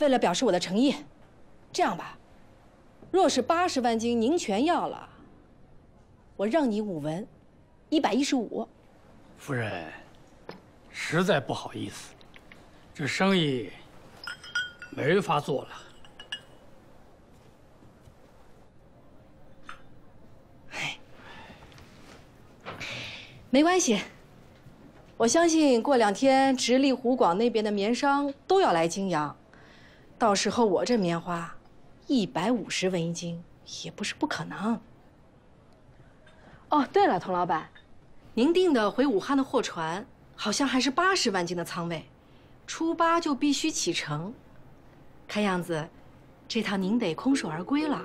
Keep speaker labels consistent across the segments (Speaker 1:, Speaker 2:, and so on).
Speaker 1: 为了表示我的诚意，这样吧，若是80万斤您全要了，我让你5文，115。
Speaker 2: 夫人，实在不好意思，这生意没法做了。
Speaker 1: 没关系，我相信过2天直隶湖广那边的棉商都要来泾阳，到时候我这棉花150文1斤也不是不可能。哦，对了，童老板，您订的回武汉的货船好像还是80万斤的仓位，初8就必须启程，看样子这趟您得空手而归了。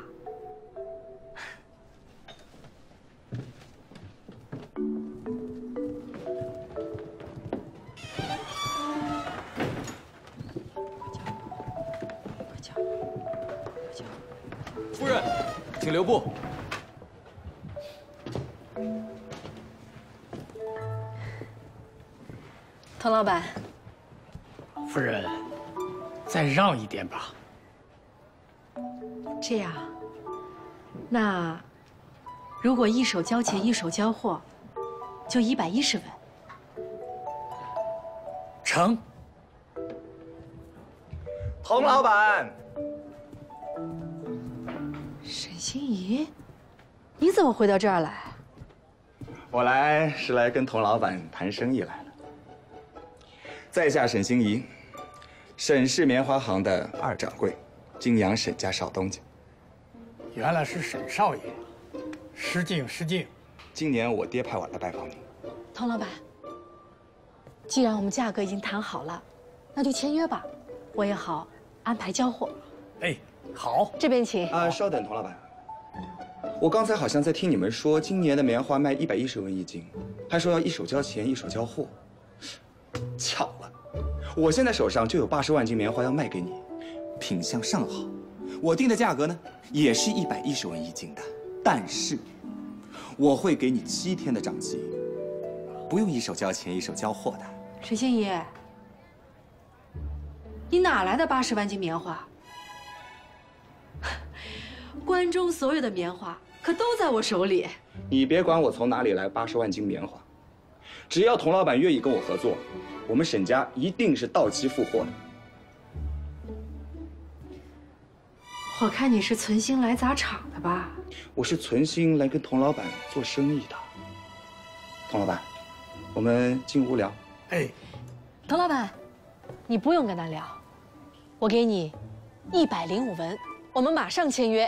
Speaker 3: 夫人，请留步。
Speaker 1: 童老板，
Speaker 2: 夫人，再让一点吧。
Speaker 1: 这样，那如果一手交钱一手交货，就110文。
Speaker 2: 成。
Speaker 3: 童老板，
Speaker 1: 沈心怡，你怎么回到这儿来？
Speaker 3: 我来是来跟童老板谈生意来了。在下沈心怡，沈氏棉花行的2掌柜，泾阳沈家少东家。
Speaker 2: 原来是沈少爷，失敬失敬。
Speaker 3: 今年我爹派我来拜访你。
Speaker 1: 童老板，既然我们价格已经谈好了，那就签约吧，我也好安排交货。
Speaker 2: 哎，好，
Speaker 1: 这边请。
Speaker 3: 稍等，童老板，我刚才好像在听你们说，今年的棉花卖110文1斤，还说要一手交钱一手交货。巧了，我现在手上就有80万斤棉花要卖给你，品相上好，我定的价格呢也是110文1斤的，但是我会给你7天的账期，不用一手交钱一手交货的。
Speaker 1: 沈心怡，你哪来的80万斤棉花？关中所有的棉花可都在我手里。
Speaker 3: 你别管我从哪里来80万斤棉花，只要童老板愿意跟我合作，我们沈家一定是到期付货的。
Speaker 1: 我看你是存心来砸场的吧？
Speaker 3: 我是存心来跟童老板做生意的。童老板，我们进屋聊。
Speaker 2: 哎，
Speaker 1: 童老板，你不用跟他聊，我给你105文，我们马上签约。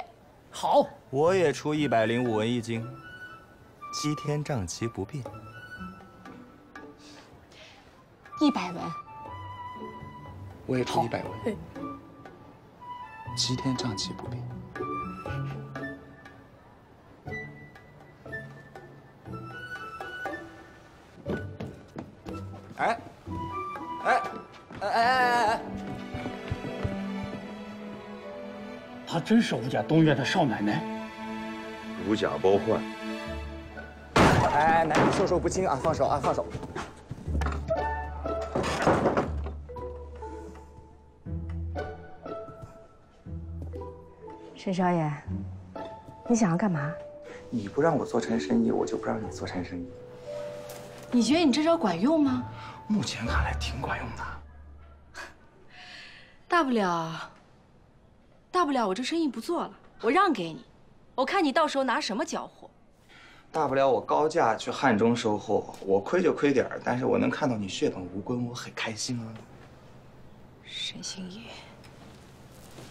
Speaker 2: 好，
Speaker 3: 我也出105文1斤，7天账期不变。
Speaker 1: 100文。
Speaker 3: 我也出100文，7天账期不变。哎！
Speaker 2: 她真是吴家东院的少奶奶。
Speaker 4: 如假包换。
Speaker 3: 哎，男女授受不亲啊！放手啊！放手！
Speaker 1: 沈少爷，你想要干嘛？
Speaker 3: 你不让我做成生意，我就不让你做成生意。
Speaker 1: 你觉得你这招管用吗？
Speaker 3: 目前看来挺管用的。
Speaker 1: 大不了我这生意不做了，我让给你，我看你到时候拿什么交货。
Speaker 3: 大不了我高价去汉中收货，我亏就亏点儿，但是我能看到你血本无归，我很开心啊。
Speaker 1: 沈心怡，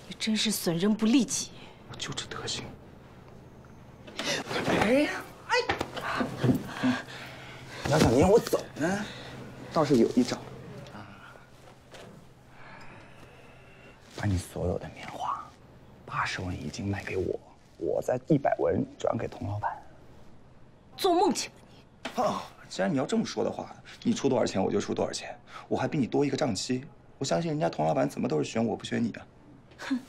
Speaker 1: 你真是损人不利己。
Speaker 3: 我就这德行。你要想撵我走呢，倒是有一招。把你所有的棉花，80文1斤卖给我，我再100文转给童老板。
Speaker 1: 做梦去吧你！
Speaker 3: 哦，既然你要这么说的话，你出多少钱我就出多少钱，我还比你多一个账期。我相信人家童老板怎么都是选我不选你啊。
Speaker 1: 哼，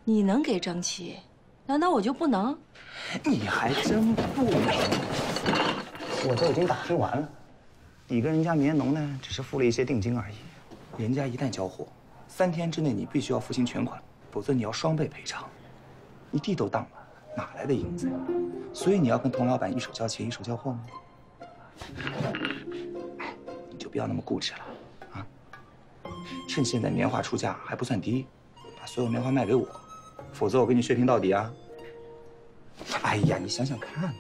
Speaker 1: 你能给账期，难道我就不能？
Speaker 3: 你还真不能。我都已经打听完了，你跟人家棉农呢，只是付了一些定金而已。人家一旦交货， 3天之内你必须要付清全款，否则你要双倍赔偿。你地都当了，哪来的银子呀？所以你要跟童老板一手交钱一手交货吗？哎，你就不要那么固执了啊！趁现在棉花出价还不算低，把所有棉花卖给我，否则我跟你血拼到底啊！哎呀，你想想看呐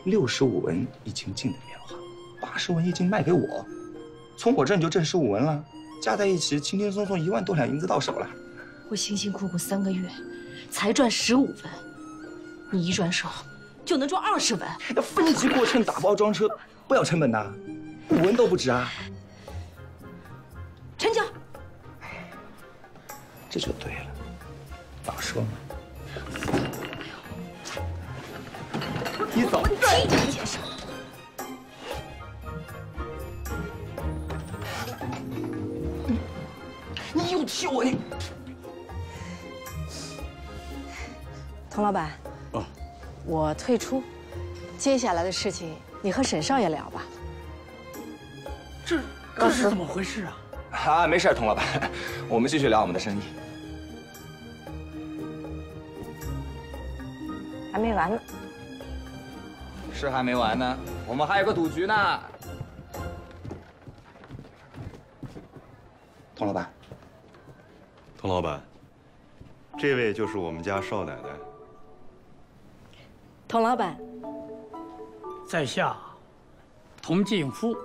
Speaker 3: ，65文一斤进的棉花，80文一斤卖给我，从我这你就挣15文了，加在一起轻轻松松1万多两银子到手了。
Speaker 1: 我辛辛苦苦3个月，才赚15文，你一转手就能赚20文。
Speaker 3: 要分级过秤打包装车，不要成本的，5文都不止啊！
Speaker 1: 成交。
Speaker 3: 这就对了，早说嘛！你早
Speaker 1: 踢这个解释。
Speaker 3: 你又踢我你！
Speaker 1: 童老板，我退出，接下来的事情你和沈少爷聊吧。
Speaker 2: 这是怎么回事啊？
Speaker 3: 啊，没事，童老板，我们继续聊我们的生意。
Speaker 1: 还没完呢。
Speaker 3: 是还没完呢，我们还有个赌局呢。童老板，
Speaker 4: 童老板，这位就是我们家少奶奶。
Speaker 1: 童老板，
Speaker 2: 在下童敬夫，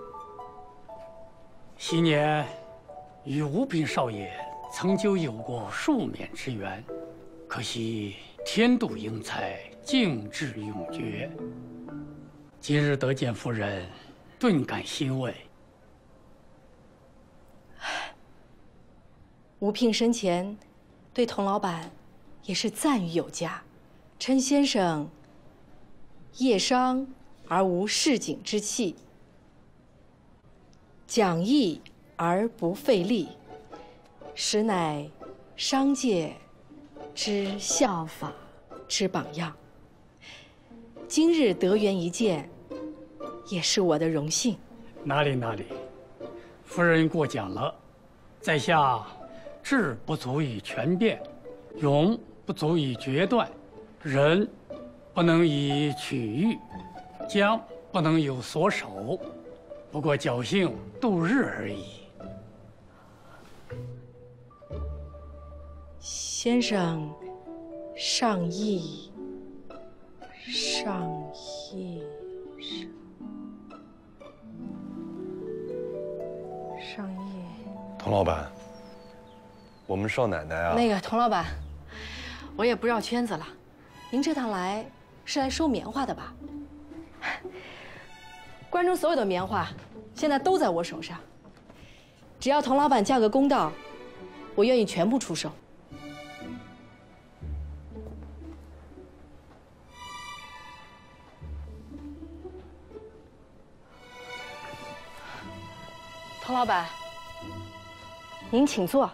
Speaker 2: 昔年与吴平少爷曾就有过数面之缘，可惜天妒英才，敬志永绝。今日得见夫人，顿感欣慰。
Speaker 1: 吴聘生前对童老板也是赞誉有加，称先生业商而无市井之气，讲义而不费力，实乃商界之效法之榜样。今日得缘一见，也是我的荣幸。
Speaker 2: 哪里，夫人过奖了。在下志不足以全变，勇不足以决断，仁不能以取喻，将不能有所守，不过侥幸度日而已。
Speaker 1: 先生上意。
Speaker 4: 童老板，我们少奶奶啊，
Speaker 1: 那个童老板，我也不绕圈子了，您这趟来是来收棉花的吧？关中所有的棉花现在都在我手上，只要童老板价格公道，我愿意全部出售。童老板，您请坐。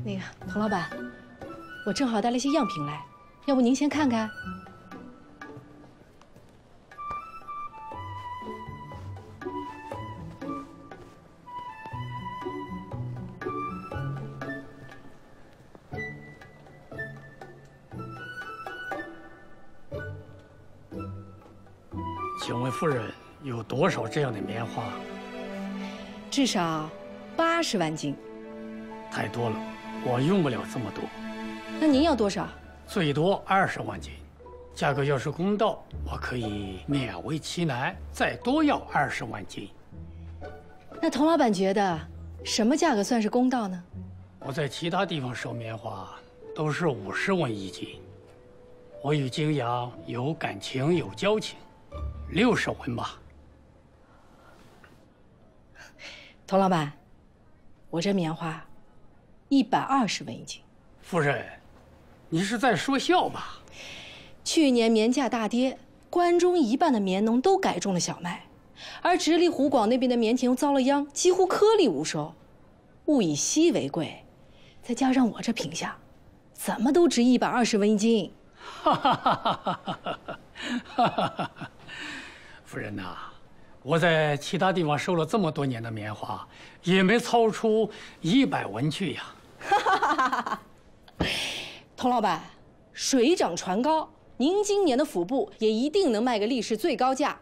Speaker 1: 那个童老板，我正好带了些样品来，要不您先看看？
Speaker 2: 请问夫人有多少这样的棉花？
Speaker 1: 至少80万斤。
Speaker 2: 太多了，我用不了这么多。
Speaker 1: 那您要多少？
Speaker 2: 最多20万斤。价格要是公道，我可以勉为其难，再多要20万斤。
Speaker 1: 那童老板觉得什么价格算是公道呢？
Speaker 2: 我在其他地方收棉花都是50文一斤，我与泾阳有感情有交情，60文吧。
Speaker 1: 童老板，我这棉花120文一斤。
Speaker 2: 夫人，你是在说笑吧？
Speaker 1: 去年棉价大跌，关中一半的棉农都改种了小麦，而直隶湖广那边的棉田又遭了殃，几乎颗粒无收。物以稀为贵，再加上我这品相，怎么都值120文一斤。
Speaker 2: 哈哈哈哈哈！夫人呐，我在其他地方收了这么多年的棉花，也没操出100文去呀。
Speaker 1: 童老板，水涨船高，您今年的府布也一定能卖个历史最高价。